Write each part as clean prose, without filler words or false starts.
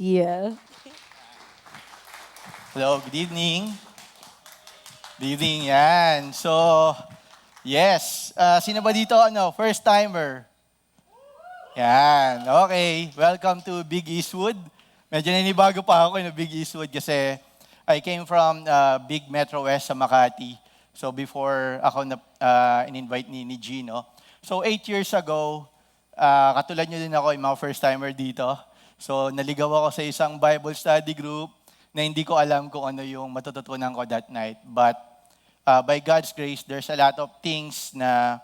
Yeah. Hello, good evening. Good evening, yan. So, yes. Sino ba dito, first timer? Yan, okay. Welcome to Big Eastwood. Medyo nanibago pa ako ng Big Eastwood kasi I came from Big Metro West sa Makati. So, before ako in-invite ni Gino. So, 8 years ago, katulad nyo din ako, yung mga first timer dito. So, naligaw ako sa isang Bible study group na hindi ko alam kung ano yung matututunan ko that night. But by God's grace, there's a lot of things na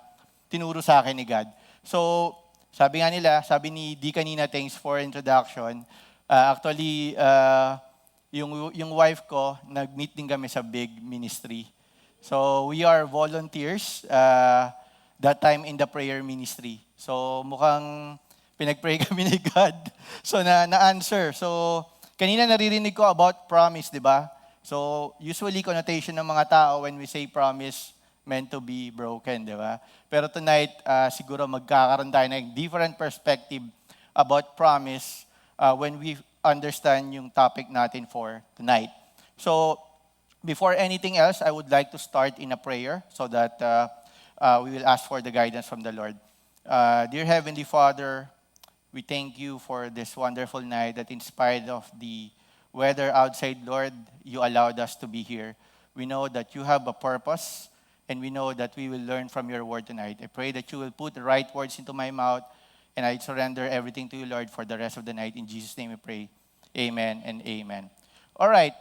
tinuro sa akin ni God. So, sabi ni Di kanina, thanks for introduction. Yung wife ko, nag-meet din kami sa big ministry. So, we are volunteers that time in the prayer ministry. So, mukhang pinag-pray kami ni God. So, na-answer. So, kanina naririnig ko about promise, di ba? So, usually connotation ng mga tao when we say promise meant to be broken, di ba? Pero tonight, siguro magkakaroon tayo ng different perspective about promise when we understand yung topic natin for tonight. So, before anything else, I would like to start in a prayer so that we will ask for the guidance from the Lord. Dear Heavenly Father, we thank you for this wonderful night that in spite of the weather outside, Lord, you allowed us to be here. We know that you have a purpose, and we know that we will learn from your word tonight. I pray that you will put the right words into my mouth, and I surrender everything to you, Lord, for the rest of the night. In Jesus' name we pray. Amen and amen. All right.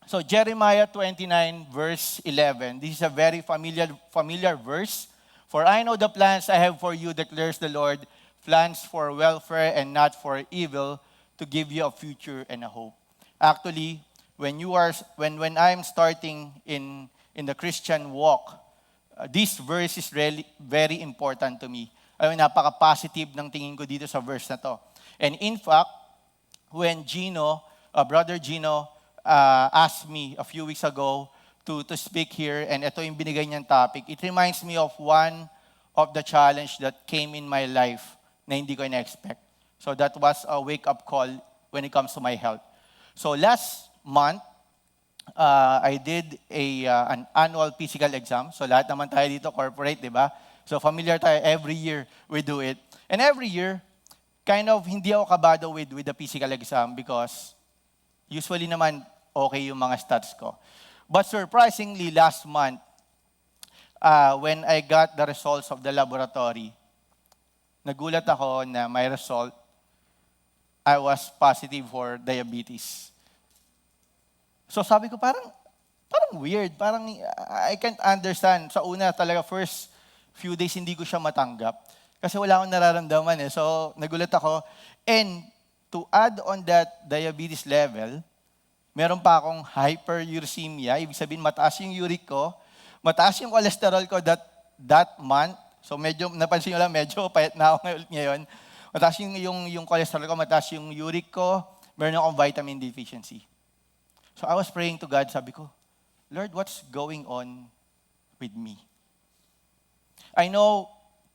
So Jeremiah 29, verse 11. This is a very familiar verse. For I know the plans I have for you, declares the Lord, plans for welfare and not for evil, to give you a future and a hope. Actually, when I'm starting in the Christian walk, this verse is really very important to me. Ay, napaka-positive ng tingin ko dito sa verse na to. And in fact, when Brother Gino, asked me a few weeks ago to speak here, and ito yung binigay niyang topic, it reminds me of one of the challenge that came in my life na hindi ko na-expect. So that was a wake-up call when it comes to my health. So last month, I did an annual physical exam. So lahat naman tayo dito corporate, di ba? So familiar tayo, every year we do it. And every year, kind of hindi ako kabado with the physical exam because usually naman okay yung mga stats ko. But surprisingly, last month, when I got the results of the laboratory, nagulat ako na my result, I was positive for diabetes. So sabi ko, parang weird. Parang I can't understand. Sa una talaga, first few days, hindi ko siya matanggap. Kasi wala akong nararamdaman eh. So nagulat ako. And to add on that diabetes level, meron pa akong hyperuricemia. Ibig sabihin, mataas yung uric ko. Mataas yung cholesterol ko that month. So medyo, napansin nyo lang, medyo payat na ako ngayon. Mataas yung cholesterol ko, mataas yung uric ko, meron akong vitamin deficiency. So I was praying to God, sabi ko, Lord, what's going on with me? I know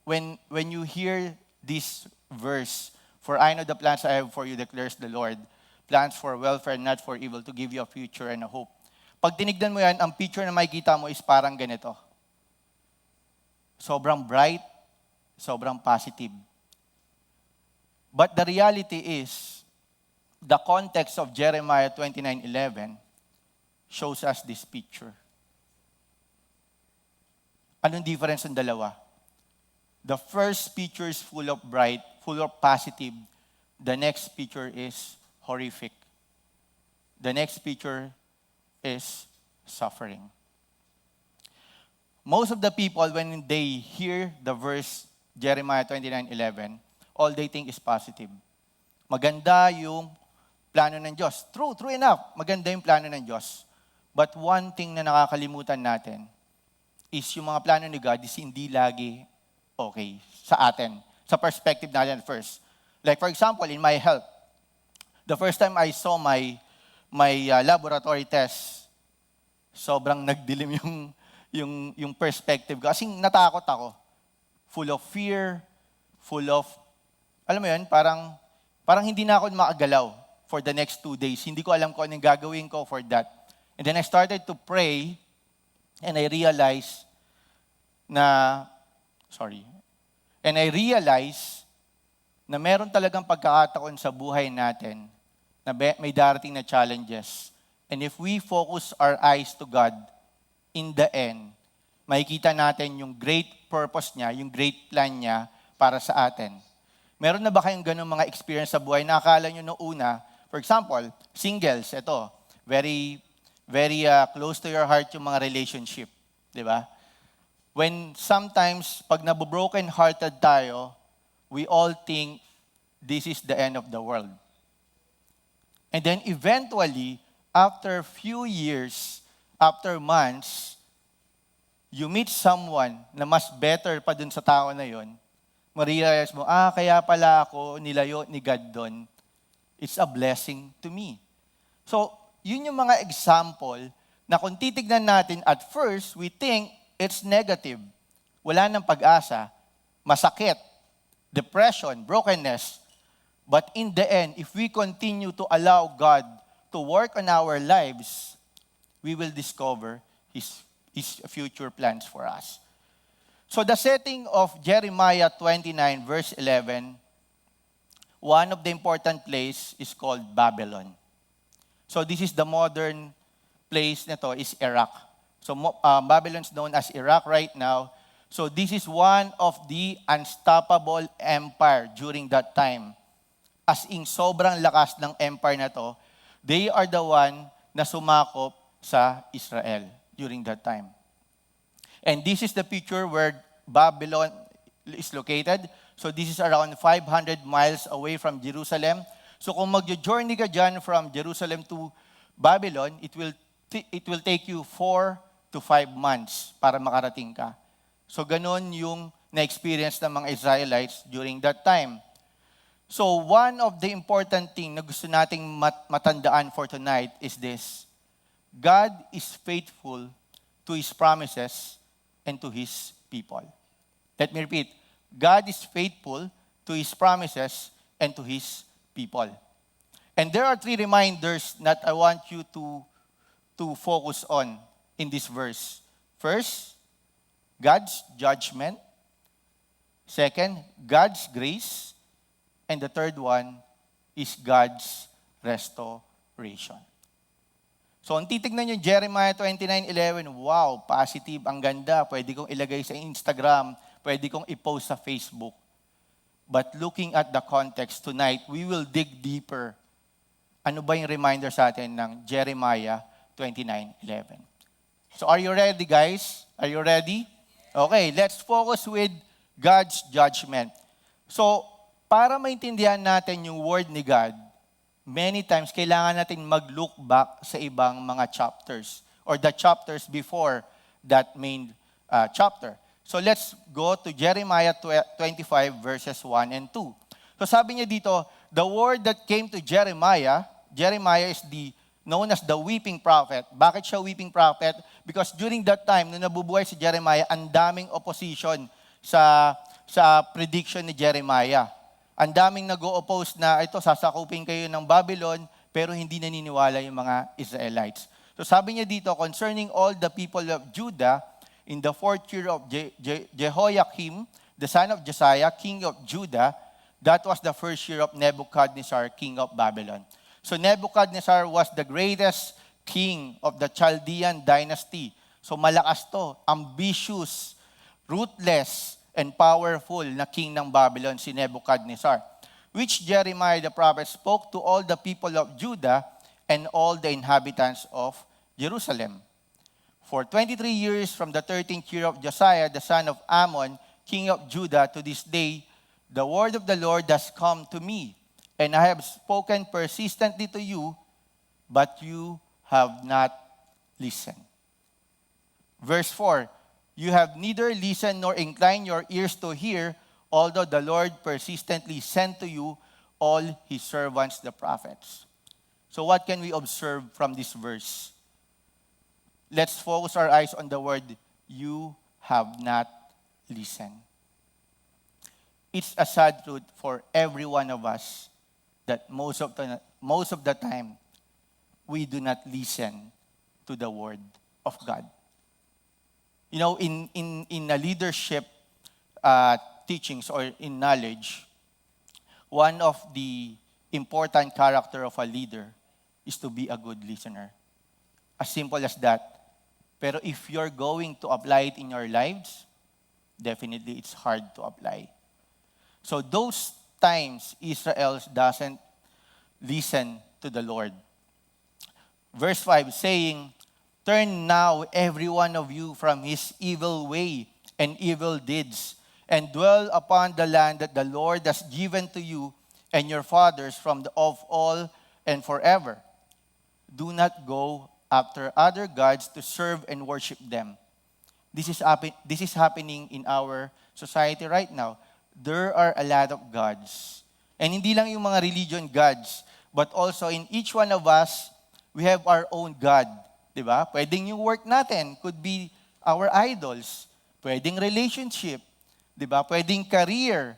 when you hear this verse, for I know the plans I have for you, declares the Lord, plans for welfare, not for evil, to give you a future and a hope. Pag tinignan mo yan, ang picture na makikita mo is parang ganito. Sobrang bright, sobrang positive. But the reality is, the context of Jeremiah 29:11 shows us this picture. Anong difference ng dalawa? The first picture is full of bright, full of positive. The next picture is horrific. The next picture is suffering. Most of the people, when they hear the verse Jeremiah 29:11, all they think is positive. Maganda yung plano ng Diyos. True enough. Maganda yung plano ng Diyos. But one thing na nakakalimutan natin is yung mga plano ni God is hindi lagi okay sa atin. Sa perspective natin first. Like for example, in my health, the first time I saw my laboratory test, sobrang nagdilim yung perspective ko. Kasi natakot ako. Full of fear, full of, alam mo yun, parang hindi na ako makagalaw. for the next 2 days. Hindi ko alam kung anong gagawin ko for that. And then I started to pray, and I realized na meron talagang pagkakataon sa buhay natin na may darating na challenges. And if we focus our eyes to God, in the end, makikita natin yung great purpose niya, yung great plan niya para sa atin. Meron na ba kayong ganung mga experience sa buhay na akala nyo noong una, for example, singles, ito, very, very close to your heart yung mga relationship. Di ba? When sometimes, pag nabobroken-hearted tayo, we all think this is the end of the world. And then eventually, after few years, after months, you meet someone na mas better pa dun sa tao na yon, ma-realize mo, kaya pala ako nilayo ni God doon. It's a blessing to me. So, yun yung mga example na kung titignan natin, at first, we think it's negative. Wala nang pag-asa, masakit, depression, brokenness. But in the end, if we continue to allow God to work on our lives, we will discover His future plans for us. So the setting of Jeremiah 29 verse 11, one of the important place is called Babylon. So this is the modern place nito is Iraq. So Babylon is known as Iraq right now. So this is one of the unstoppable empire during that time. As in sobrang lakas ng empire na to, they are the one na sumakop sa Israel during that time. And this is the picture where Babylon is located. So this is around 500 miles away from Jerusalem. So kung mag-journey ka dyan from Jerusalem to Babylon, it will take you 4 to 5 months para makarating ka. So ganon yung na-experience ng mga Israelites during that time. So one of the important thing na gusto nating matandaan for tonight is this. God is faithful to His promises and to His people. Let me repeat. God is faithful to His promises and to His people. And there are 3 reminders that I want you to focus on in this verse. First, God's judgment. Second, God's grace. And the third one is God's restoration. So, ang titignan nyo, Jeremiah 29:11, wow, positive, ang ganda. Pwede kong ilagay sa Instagram, pwede kong i-post sa Facebook. But looking at the context tonight, we will dig deeper. Ano ba yung reminder sa atin ng Jeremiah 29:11? So, are you ready, guys? Are you ready? Okay, let's focus with God's judgment. So, para maintindihan natin yung word ni God, many times kailangan natin mag-look back sa ibang mga chapters or the chapters before that main chapter. So let's go to Jeremiah 25 verses 1 and 2. So sabi niya dito, the word that came to Jeremiah is known as the weeping prophet. Bakit siya weeping prophet? Because during that time, nung nabubuhay si Jeremiah, ang daming opposition sa prediction ni Jeremiah. Ang daming nag-o-oppose na ito, sasakupin kayo ng Babylon, pero hindi naniniwala yung mga Israelites. So sabi niya dito, concerning all the people of Judah, in the 4th year of Jehoiakim, the son of Josiah, king of Judah, that was the 1st year of Nebuchadnezzar, king of Babylon. So Nebuchadnezzar was the greatest king of the Chaldean dynasty. So malakas to, ambitious, ruthless, and powerful na king ng Babylon, si Nebuchadnezzar, which Jeremiah the prophet spoke to all the people of Judah and all the inhabitants of Jerusalem. For 23 years from the 13th year of Josiah, the son of Ammon, king of Judah, to this day, the word of the Lord has come to me, and I have spoken persistently to you, but you have not listened. Verse 4, you have neither listened nor inclined your ears to hear, although the Lord persistently sent to you all His servants, the prophets. So what can we observe from this verse? Let's focus our eyes on the word, you have not listened. It's a sad truth for every one of us that most of the most of the time, we do not listen to the word of God. You know, in a leadership teachings or in knowledge, one of the important character of a leader is to be a good listener. As simple as that. Pero if you're going to apply it in your lives, definitely it's hard to apply. So those times Israel doesn't listen to the Lord. Verse 5 saying, "Turn now every one of you from his evil way and evil deeds, and dwell upon the land that the Lord has given to you and your fathers of all and forever. Do not go after other gods to serve and worship them." This is happening in our society right now. There are a lot of gods. And hindi lang yung mga religion gods, but also in each one of us, we have our own God. Diba? Pwedeng yung work natin could be our idols. Pwedeng relationship. Diba? Pwedeng career.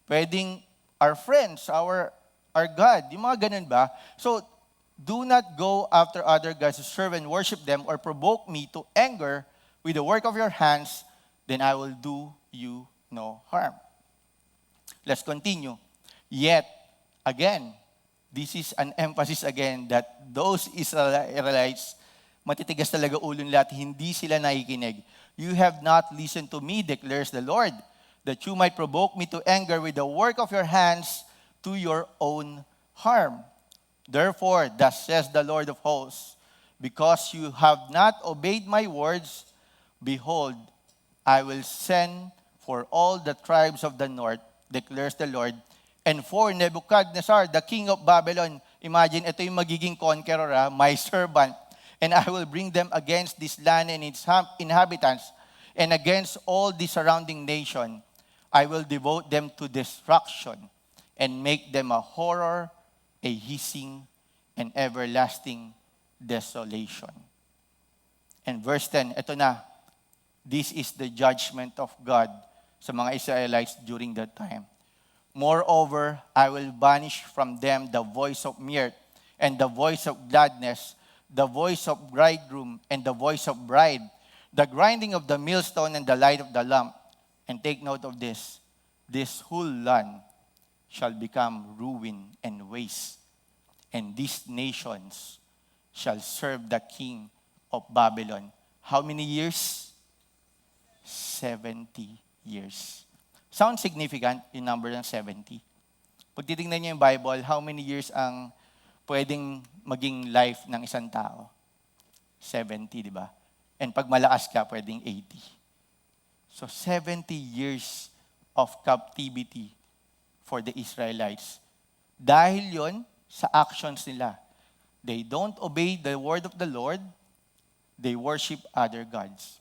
Pwedeng our friends, our God. Yung mga ganun ba? So, do not go after other gods to serve and worship them or provoke me to anger with the work of your hands, then I will do you no harm. Let's continue. Yet, again, this is an emphasis again that those Israelites, matitigas talaga ulo nila at hindi sila nakikinig. "You have not listened to me, declares the Lord, that you might provoke me to anger with the work of your hands to your own harm. Therefore, thus says the Lord of hosts, because you have not obeyed my words, behold, I will send for all the tribes of the north, declares the Lord, and for Nebuchadnezzar, the king of Babylon." Imagine, ito yung magiging conqueror, my servant. "And I will bring them against this land and its inhabitants, and against all the surrounding nation. I will devote them to destruction, and make them a horror, a hissing, and everlasting desolation." And verse 10, ito na. This is the judgment of God sa mga Israelites during that time. "Moreover, I will banish from them the voice of mirth, and the voice of gladness, the voice of bridegroom, and the voice of bride, the grinding of the millstone, and the light of the lamp." And take note of this. "This whole land shall become ruin and waste, and these nations shall serve the king of Babylon." How many years? 70 years. Sounds significant yung number ng 70. Pag titingnan niyo yung Bible, how many years ang pwedeng maging life ng isang tao? 70, di ba? And pag malakas ka, pwedeng 80. So 70 years of captivity for the Israelites. Dahil yon sa actions nila. They don't obey the word of the Lord. They worship other gods.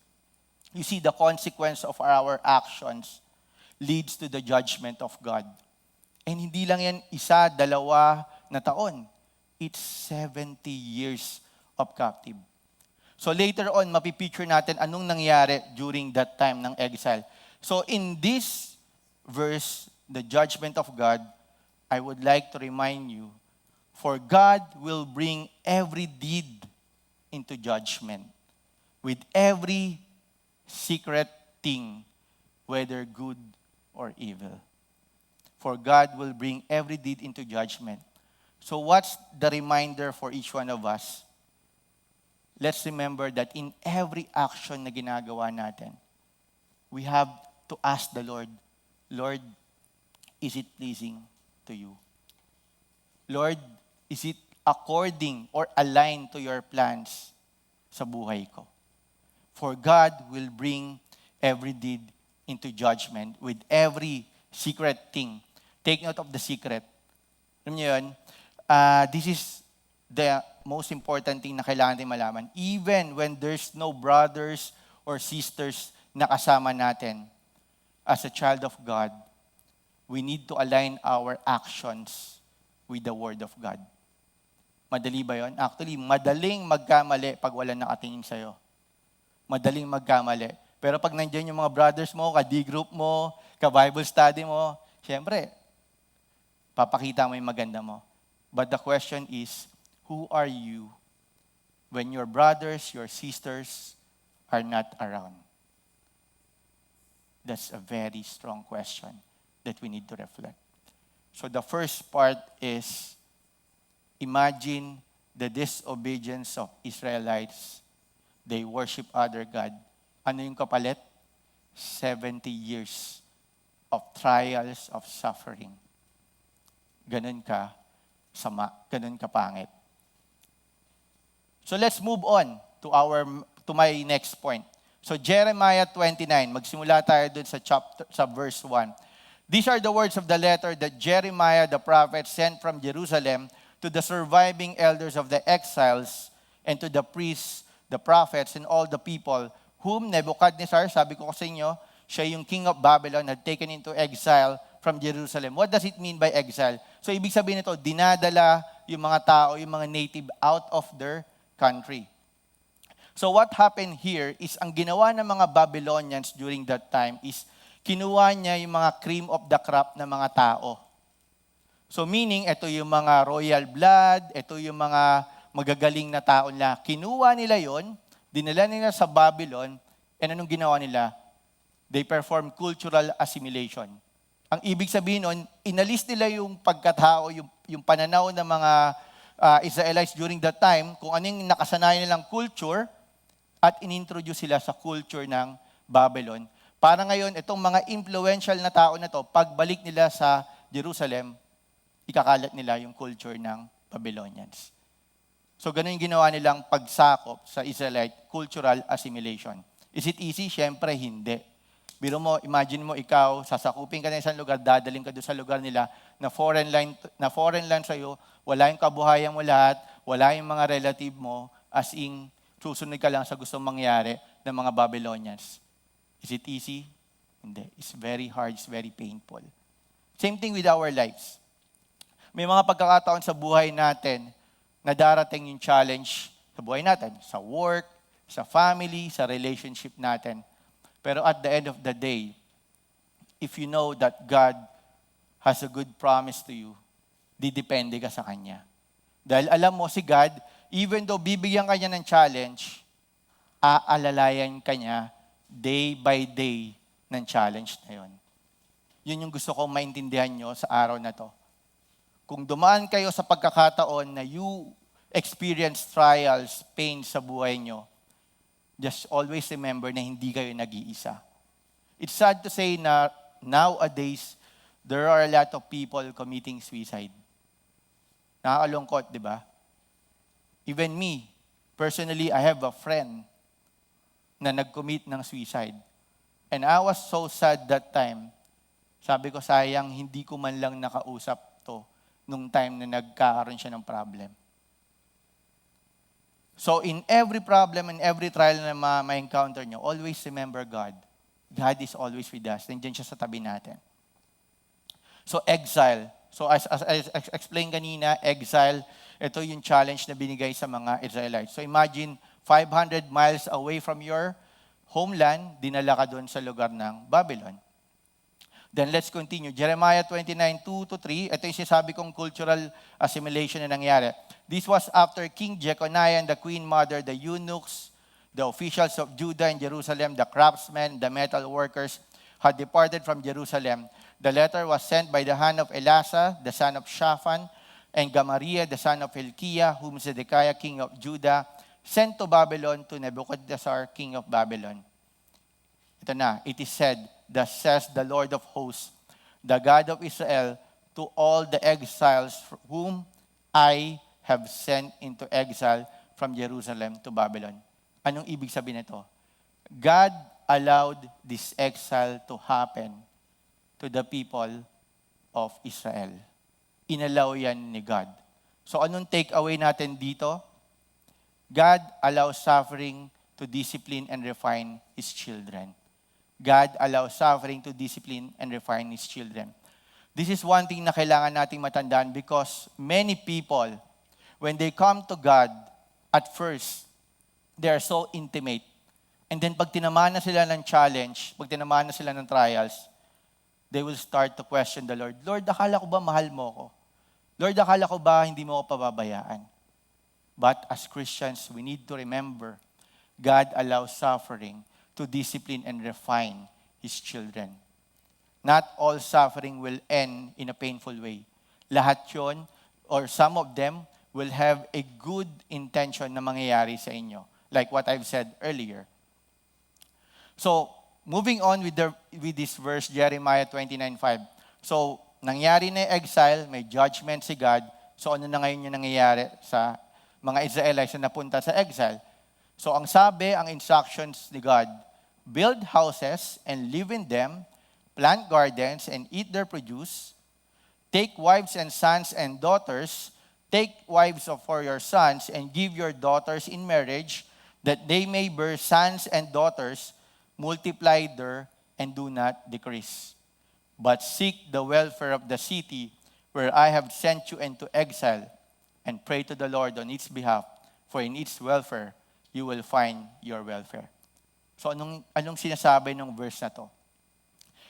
You see, the consequence of our actions leads to the judgment of God. And hindi lang yan isa, dalawa na taon. It's 70 years of captive. So later on, mapipicture natin anong nangyari during that time ng exile. So in this verse, the judgment of God, I would like to remind you, for God will bring every deed into judgment with every secret thing, whether good or evil. For God will bring every deed into judgment. So what's the reminder for each one of us? Let's remember that in every action na ginagawa natin, we have to ask the Lord, "Lord, is it pleasing to you? Lord, is it according or aligned to your plans sa buhay ko?" For God will bring every deed into judgment with every secret thing. Take note of the secret. Alam niyo yun? This is the most important thing na kailangan natin malaman. Even when there's no brothers or sisters na kasama natin, as a child of God, we need to align our actions with the Word of God. Madali ba yun? Actually, madaling magkamali pag wala nakatingin sa'yo. Madaling magkamali. Pero pag nandiyan yung mga brothers mo, ka-D-group mo, ka-Bible study mo, syempre, papakita mo yung maganda mo. But the question is, who are you when your brothers, your sisters are not around? That's a very strong question that we need to reflect. So the first part is, imagine the disobedience of Israelites. They worship other God. Ano yung kapalit? 70 years of trials, of suffering. Ganun ka sama, ganun ka pangit. So let's move on to my next point. So Jeremiah 29, magsimula tayo dun sa verse 1. These are the words of the letter that Jeremiah the prophet sent from Jerusalem to the surviving elders of the exiles and to the priests, the prophets, and all the people whom Nebuchadnezzar, sabi ko sa inyo, siya yung king of Babylon, had taken into exile from Jerusalem. What does it mean by exile? So ibig sabihin nito, dinadala yung mga tao, yung mga native out of their country. So what happened here is ang ginawa ng mga Babylonians during that time is kinuha niya yung mga cream of the crop na mga tao. So meaning, ito yung mga royal blood, ito yung mga magagaling na tao nila. Kinuha nila yon, dinala nila sa Babylon, and anong ginawa nila? They perform cultural assimilation. Ang ibig sabihin nun, inalis nila yung pagkatao, yung pananaw ng mga Israelites during that time, kung anong nakasanayan nilang culture, at inintroduce sila sa culture ng Babylon. Para ngayon, itong mga influential na tao na to, pagbalik nila sa Jerusalem, ikakalat nila yung culture ng Babylonians. So ganun yung ginawa nilang pagsakop sa Israelite, cultural assimilation. Is it easy? Siyempre, hindi. Biro mo, imagine mo ikaw, sasakupin ka na isang lugar, dadaling ka doon sa lugar nila na foreign land sa'yo, wala yung kabuhayan mo lahat, wala yung mga relative mo, as in, susunod ka lang sa gustong mangyari ng mga Babylonians. Is it easy? Hindi. It's very hard, it's very painful. Same thing with our lives. May mga pagkakataon sa buhay natin na darating yung challenge sa buhay natin, sa work, sa family, sa relationship natin. Pero at the end of the day, if you know that God has a good promise to you, didepende ka sa Kanya. Dahil alam mo si God, even though bibigyan ka niya ng challenge, aalalayan ka niya day by day ng challenge na yun. Yun yung gusto kong maintindihan nyo sa araw na to. Kung dumaan kayo sa pagkakataon na you experience trials, pain sa buhay nyo, just always remember na hindi kayo nag-iisa. It's sad to say na nowadays, there are a lot of people committing suicide. Nakakalungkot, di ba? Even me, personally, I have a friend na nag-commit ng suicide. And I was so sad that time. Sabi ko, sayang, hindi ko man lang nakausap to nung time na nagkakaroon siya ng problem. So in every problem and every trial na ma-encounter nyo, always remember God. God is always with us. Nandiyan siya sa tabi natin. So exile. So as I explained kanina, exile, ito yung challenge na binigay sa mga Israelites. So imagine, 500 miles away from your homeland, dinala ka doon sa lugar ng Babylon. Then let's continue. Jeremiah 29, 2-3. Ito yung sinasabi kong cultural assimilation na nangyari. This was after King Jeconiah and the queen mother, the eunuchs, the officials of Judah and Jerusalem, the craftsmen, the metal workers had departed from Jerusalem. The letter was sent by the hand of Elasa, the son of Shaphan, and Gamaliel, the son of Hilkiah, whom Zedekiah, king of Judah, sent to Babylon to Nebuchadnezzar, king of Babylon. Ito na, it is said, thus says the Lord of hosts, the God of Israel, to all the exiles whom I have sent into exile from Jerusalem to Babylon. Anong ibig sabihin nito? God allowed this exile to happen to the people of Israel. Inallow yan ni God. So anong takeaway natin dito? God allows suffering to discipline and refine His children. God allows suffering to discipline and refine His children. This is one thing na kailangan nating matandaan because many people, when they come to God, at first, they are so intimate. And then pag tinamaan na sila ng challenge, pag tinamaan na sila ng trials, they will start to question the Lord. Lord, akala ko ba mahal mo ko? Lord, akala ko ba hindi mo ako pababayaan? But as Christians, we need to remember, God allows suffering to discipline and refine His children. Not all suffering will end in a painful way. Lahat yon, or some of them, will have a good intention na mangyayari sa inyo. Like what I've said earlier. So, moving on with this verse, Jeremiah 29:5. So, nangyari na yung exile, may judgment si God. So, ano na ngayon yung nangyayari sa mga Israelites na napunta sa exile? So, ang sabi, ang instructions ni God, build houses and live in them, plant gardens and eat their produce, take wives and sons and daughters, take wives for your sons and give your daughters in marriage, that they may bear sons and daughters, multiply there and do not decrease. But seek the welfare of the city where I have sent you into exile, and pray to the Lord on its behalf, for in its welfare you will find your welfare. So anong sinasabi ng verse na to?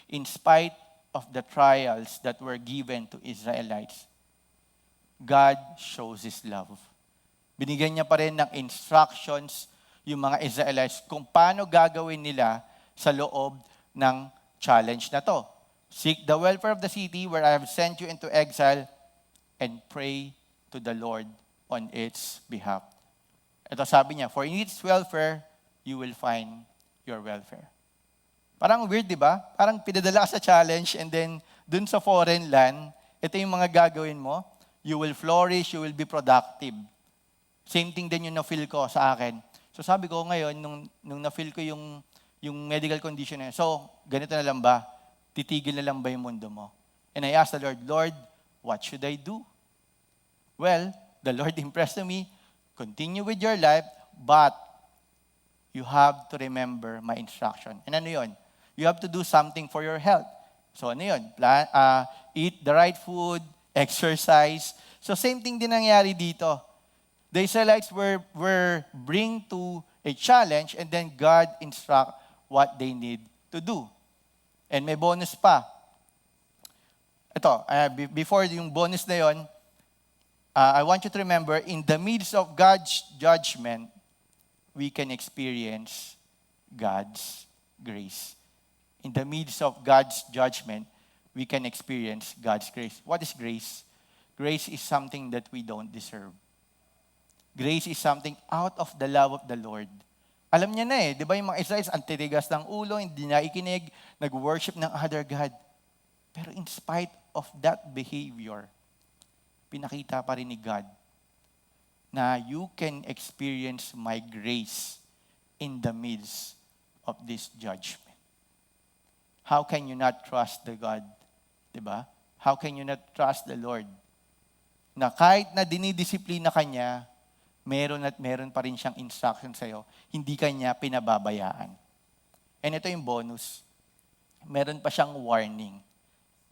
In spite of the trials that were given to Israelites, God shows His love. Binigyan niya pa rin ng instructions yung mga Israelites kung paano gagawin nila sa loob ng challenge na to. Seek the welfare of the city where I have sent you into exile, and pray to the Lord on its behalf. Ito sabi niya, for in its welfare, you will find your welfare. Parang weird, di ba? Parang pinadala ka sa challenge and then dun sa foreign land, ito yung mga gagawin mo. You will flourish, you will be productive. Same thing din yung na-feel ko sa akin. So sabi ko ngayon, nung na-feel ko yung medical condition na yun, so ganito na lang ba? Titigil na lang ba yung mundo mo? And I asked the Lord, Lord, what should I do? Well, the Lord impressed on me, continue with your life, but you have to remember my instruction. And ano yun? You have to do something for your health. So ano yun? Eat the right food, exercise. So same thing din nangyari dito. The Israelites were bring to a challenge, and then God instruct what they need to do. And may bonus pa. Ito, before yung bonus na yon, I want you to remember, in the midst of God's judgment, we can experience God's grace. In the midst of God's judgment, we can experience God's grace. What is grace? Grace is something that we don't deserve. Grace is something out of the love of the Lord. Alam niya na di ba yung mga Israelites, ang titigas ng ulo, hindi na ikinig, nag-worship ng other God. Pero in spite of that behavior, pinakita pa rin ni God na you can experience my grace in the midst of this judgment. How can you not trust the God? Diba? How can you not trust the Lord? Na kahit na dinidisiplina ka niya, meron at meron pa rin siyang instruction sa'yo, hindi ka niya pinababayaan. And ito yung bonus. Meron pa siyang warning.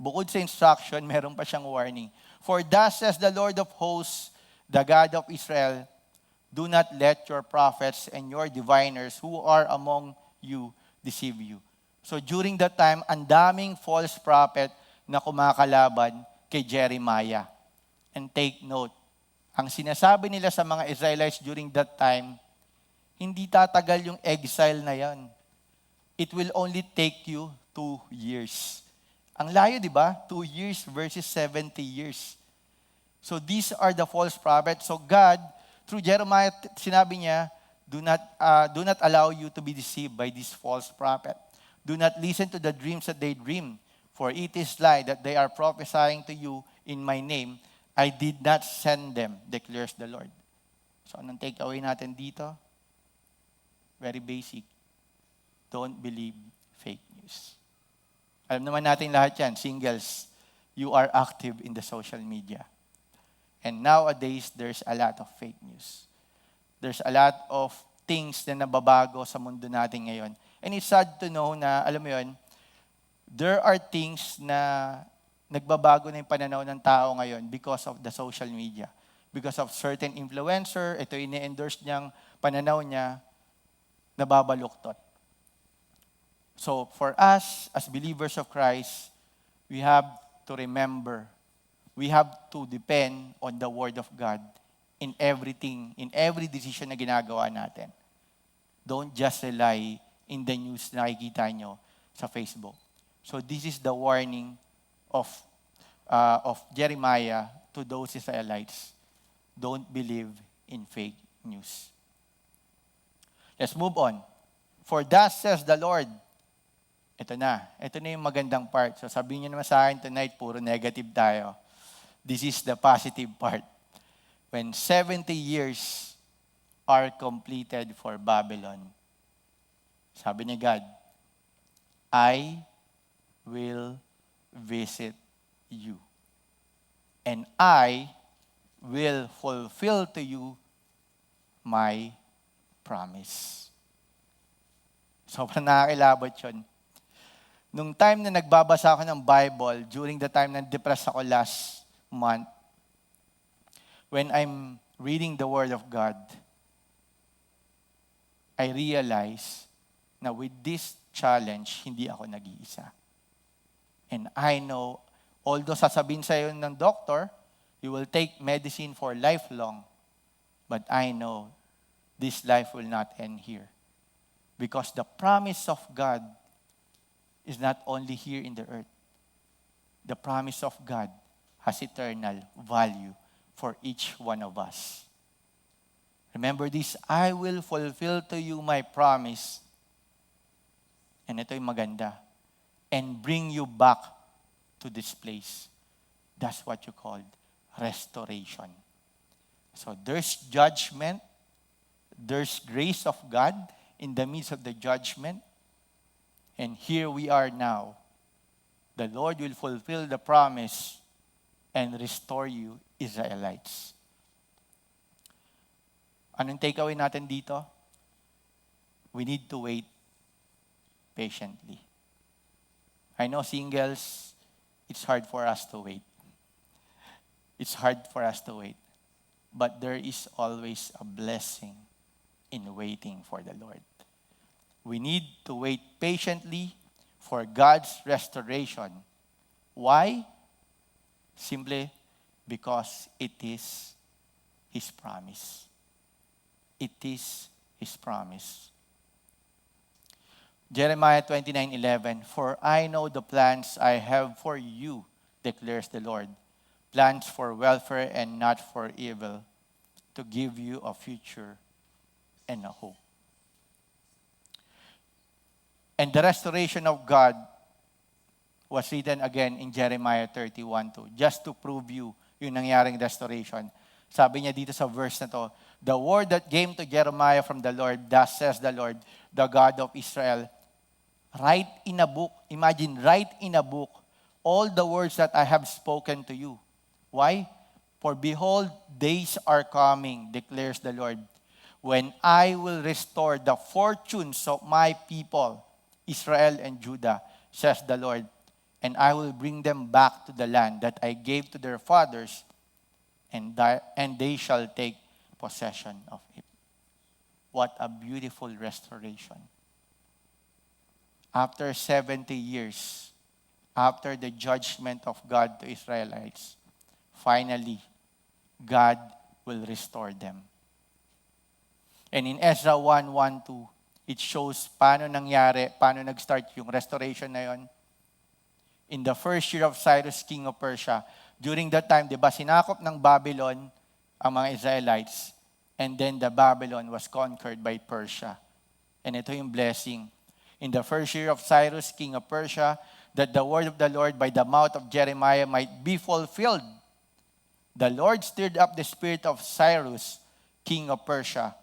Bukod sa instruction, meron pa siyang warning. For thus says the Lord of hosts, the God of Israel, do not let your prophets and your diviners who are among you deceive you. So during that time, ang daming false prophet na kumakalaban kay Jeremiah. And take note, ang sinasabi nila sa mga Israelites during that time, hindi tatagal yung exile na yan. It will only take you 2 years. Ang layo, di ba? 2 years versus 70 years. So these are the false prophets. So God, through Jeremiah, sinabi niya, do not allow you to be deceived by this false prophet. Do not listen to the dreams that they dream, for it is lie that they are prophesying to you in my name. I did not send them, declares the Lord. So anong takeaway natin dito? Very basic. Don't believe fake news. Alam naman natin lahat yan, singles, you are active in the social media. And nowadays, there's a lot of fake news. There's a lot of things na nababago sa mundo natin ngayon. And it's sad to know na, alam mo yun, there are things na nagbabago na yung pananaw ng tao ngayon because of the social media. Because of certain influencer, ito yung ni-endorse niyang pananaw niya, nababaluktot. So for us, as believers of Christ, we have to remember, we have to depend on the Word of God in everything, in every decision na ginagawa natin. Don't just rely in the news na nakikita nyo sa Facebook. So this is the warning of Jeremiah to those Israelites. Don't believe in fake news. Let's move on. For thus says the Lord. Ito na yung magandang part. So sabihin niyo naman sa akin tonight, puro negative tayo. This is the positive part. When 70 years are completed for Babylon, sabi ni God, I will visit you. And I will fulfill to you my promise. Sobrang nakakilabot yun. Nung time na nagbabasa ako ng Bible, during the time na depressed ako last month, when I'm reading the Word of God, I realize na with this challenge, hindi ako nag-iisa. And I know, although sasabihin sa'yo ng doctor, you will take medicine for lifelong, but I know this life will not end here. Because the promise of God is not only here in the earth. The promise of God has eternal value for each one of us. Remember this, I will fulfill to you my promise. And ito yung maganda. And bring you back to this place. That's what you call restoration. So there's judgment. There's grace of God in the midst of the judgment. And here we are now. The Lord will fulfill the promise and restore you, Israelites. Anong takeaway natin dito? We need to wait patiently. I know singles, it's hard for us to wait. It's hard for us to wait. But there is always a blessing in waiting for the Lord. We need to wait patiently for God's restoration. Why? Simply because it is His promise. It is His promise. Jeremiah 29:11, For I know the plans I have for you, declares the Lord, plans for welfare and not for evil, to give you a future and a hope. And the restoration of God was written again in Jeremiah 31:2, just to prove you yung nangyaring restoration. Sabi niya dito sa verse na to, the word that came to Jeremiah from the Lord, thus says the Lord, the God of Israel, write in a book, imagine, write in a book all the words that I have spoken to you. Why? For behold, days are coming, declares the Lord, when I will restore the fortunes of my people, Israel and Judah, says the Lord, and I will bring them back to the land that I gave to their fathers, and they shall take possession of it. What a beautiful restoration. After 70 years, after the judgment of God to Israelites, finally, God will restore them. And in Ezra 1:1-2, it shows paano nag-start yung restoration na yon. In the first year of Cyrus, king of Persia, during that time, di ba, sinakop ng Babylon ang mga Israelites, and then the Babylon was conquered by Persia. And ito yung blessing. In the first year of Cyrus, king of Persia, that the word of the Lord by the mouth of Jeremiah might be fulfilled. The Lord stirred up the spirit of Cyrus, king of Persia,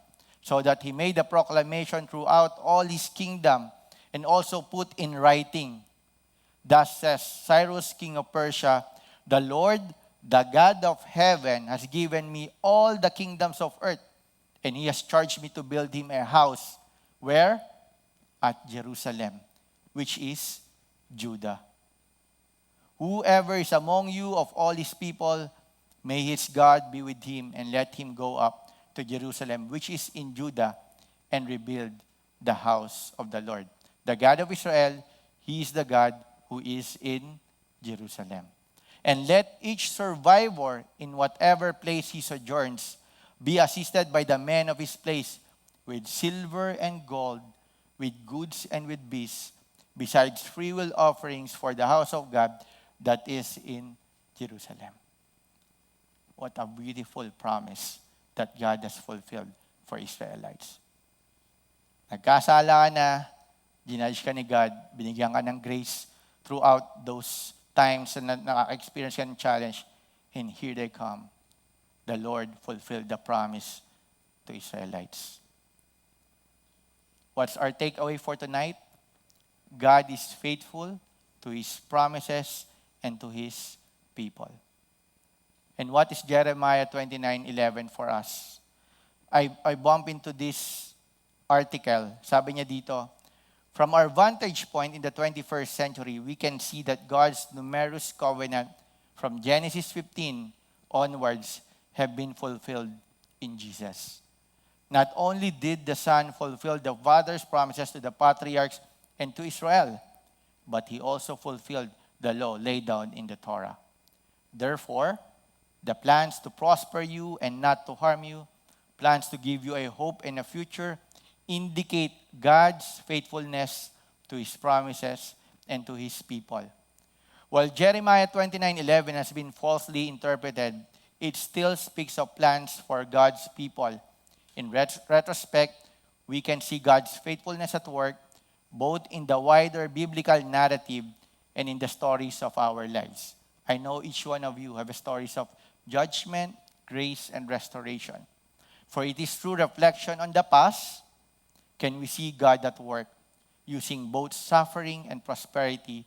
so that he made a proclamation throughout all his kingdom, and also put in writing. Thus says Cyrus, king of Persia, the Lord, the God of heaven, has given me all the kingdoms of earth, and he has charged me to build him a house. Where? At Jerusalem, which is Judah. Whoever is among you of all his people, may his God be with him, and let him go up to Jerusalem, which is in Judah, and rebuild the house of the Lord. The God of Israel, he is the God who is in Jerusalem. And let each survivor in whatever place he sojourns be assisted by the men of his place with silver and gold, with goods and with beasts, besides freewill offerings for the house of God that is in Jerusalem. What a beautiful promise that God has fulfilled for Israelites. Nagkasala ka na, ginudge ka ni God, binigyan ka ng grace throughout those times na nakaka-experience ka ng challenge, and here they come. The Lord fulfilled the promise to Israelites. What's our takeaway for tonight? God is faithful to His promises and to His people. And what is Jeremiah 29:11 for us? I bump into this article. Sabi niya dito, from our vantage point in the 21st century, we can see that God's numerous covenant from Genesis 15 onwards have been fulfilled in Jesus. Not only did the Son fulfill the Father's promises to the patriarchs and to Israel, but He also fulfilled the law laid down in the Torah. Therefore, the plans to prosper you and not to harm you, plans to give you a hope and a future, indicate God's faithfulness to His promises and to His people. While Jeremiah 29:11 has been falsely interpreted, it still speaks of plans for God's people. In retrospect, we can see God's faithfulness at work both in the wider biblical narrative and in the stories of our lives. I know each one of you have stories of judgment, grace, and restoration. For it is through reflection on the past can we see God at work, using both suffering and prosperity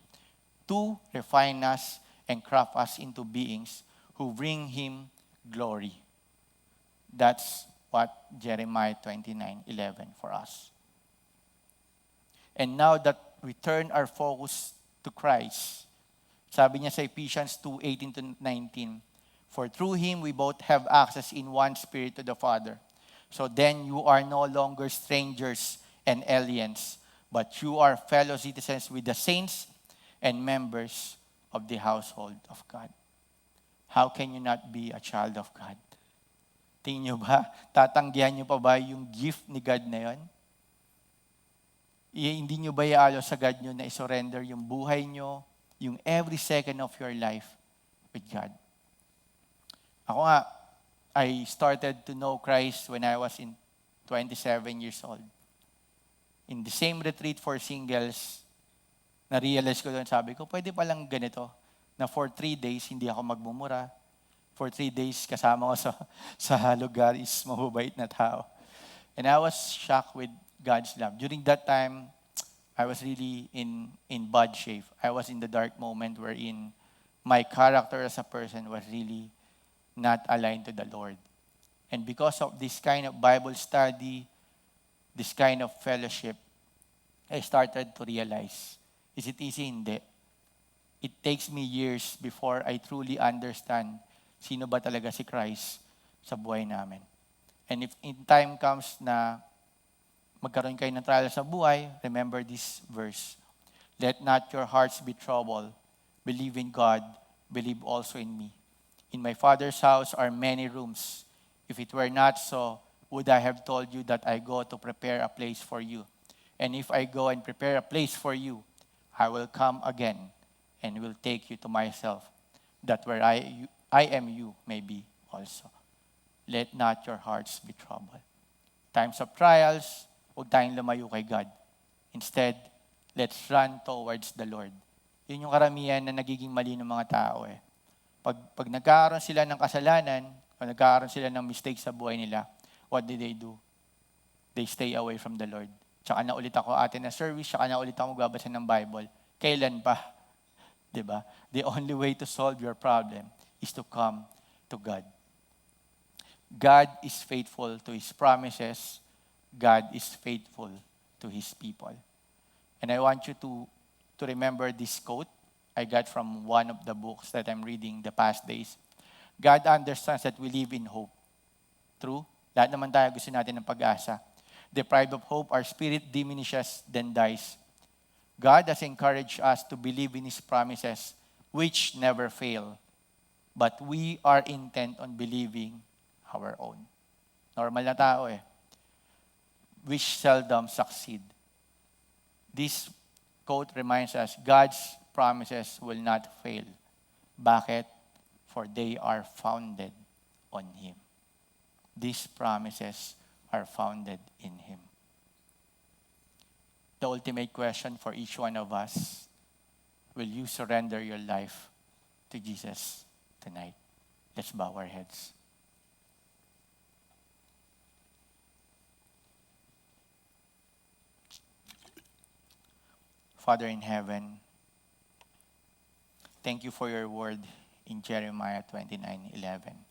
to refine us and craft us into beings who bring Him glory. That's what Jeremiah 29:11 for us. And now that we turn our focus to Christ, sabi niya sa Ephesians 2:18-19, for through Him we both have access in one Spirit to the Father. So then you are no longer strangers and aliens, but you are fellow citizens with the saints and members of the household of God. How can you not be a child of God? Tingin nyo ba, tatanggihan nyo pa ba yung gift ni God na yun? Hindi nyo ba ialo sa God nyo na isurrender yung buhay nyo, yung every second of your life with God? Ako nga, I started to know Christ when I was in 27 years old. In the same retreat for singles, na-realize ko doon, sabi ko, pwede palang ganito, na for 3 days, hindi ako magmumura. For 3 days, kasama ko sa lugar is mababait na tao. And I was shocked with God's love. During that time, I was really in bad shape. I was in the dark moment wherein my character as a person was really not aligned to the Lord. And because of this kind of Bible study, this kind of fellowship, I started to realize, is it easy? Hindi. It takes me years before I truly understand sino ba talaga si Christ sa buhay namin. And if in time comes na magkaroon kayo ng trial sa buhay, remember this verse. Let not your hearts be troubled. Believe in God. Believe also in me. In my Father's house are many rooms. If it were not so, would I have told you that I go to prepare a place for you? And if I go and prepare a place for you, I will come again and will take you to myself, that where I am you may be also. Let not your hearts be troubled. Times of trials, huwag tayong lumayo kay God. Instead, let's run towards the Lord. Yun yung karamihan na nagiging mali ng mga tao eh. Pag nagkakaroon sila ng kasalanan, o nagkakaroon sila ng mistakes sa buhay nila, what do? They stay away from the Lord. Tsaka na ulit ako atin na service, tsaka na ulit ako magbabasa ng Bible. Kailan pa? Diba? The only way to solve your problem is to come to God. God is faithful to His promises. God is faithful to His people. And I want you to remember this quote I got from one of the books that I'm reading the past days. God understands that we live in hope. True? Lahat naman tayo gusto natin ng pag-asa. Deprived of hope, our spirit diminishes, then dies. God has encouraged us to believe in His promises, which never fail. but we are intent on believing our own. Normal na tao eh. Which seldom succeed. This quote reminds us, God's promises will not fail. Bakit? For they are founded on Him. These promises are founded in Him. The ultimate question for each one of us, will you surrender your life to Jesus tonight? Let's bow our heads. Father in heaven, thank you for your word in Jeremiah 29:11.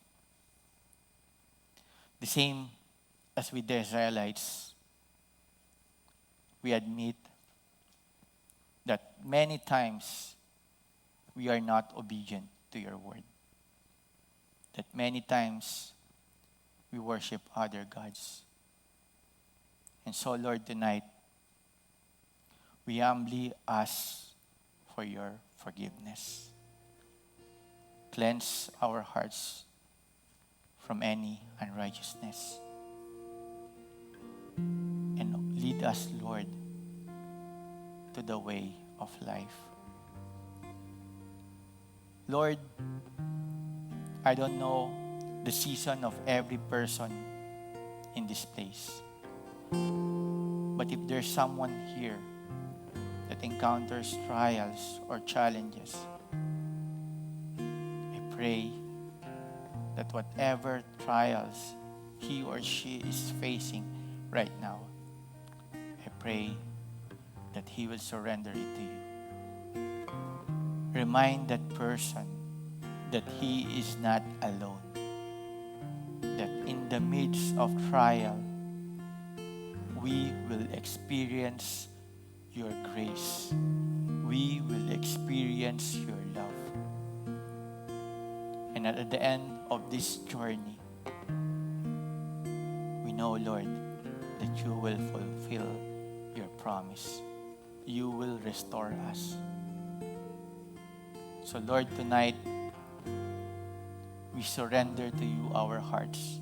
The same as with the Israelites, we admit that many times we are not obedient to your word. That many times we worship other gods. And so, Lord, tonight, we humbly ask for your forgiveness. Cleanse our hearts from any unrighteousness. And lead us, Lord, to the way of life. Lord, I don't know the season of every person in this place. But if there's someone here that encounters trials or challenges, I pray that whatever trials he or she is facing right now, I pray that he will surrender it to you. Remind that person that he is not alone. That in the midst of trial, we will experience your grace. We will experience your love. And at the end of this journey, we know, Lord, that you will fulfill your promise. You will restore us. So, Lord, tonight, we surrender to you our hearts.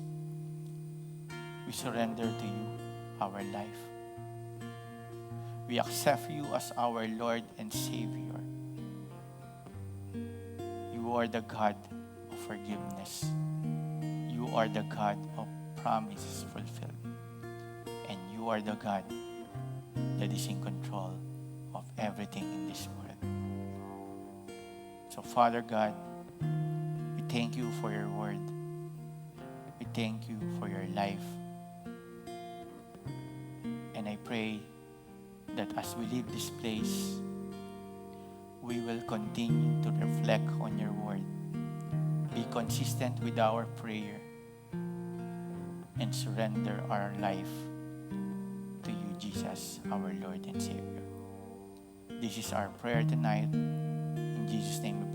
We surrender to you our life. We accept you as our Lord and Savior. You are the God of forgiveness. You are the God of promises fulfilled. And you are the God that is in control of everything in this world. So, Father God, we thank you for your word. We thank you for your life. And I pray that as we leave this place, we will continue to reflect on your word, be consistent with our prayer, and surrender our life to you, Jesus, our Lord and Savior. This is our prayer tonight. In Jesus' name we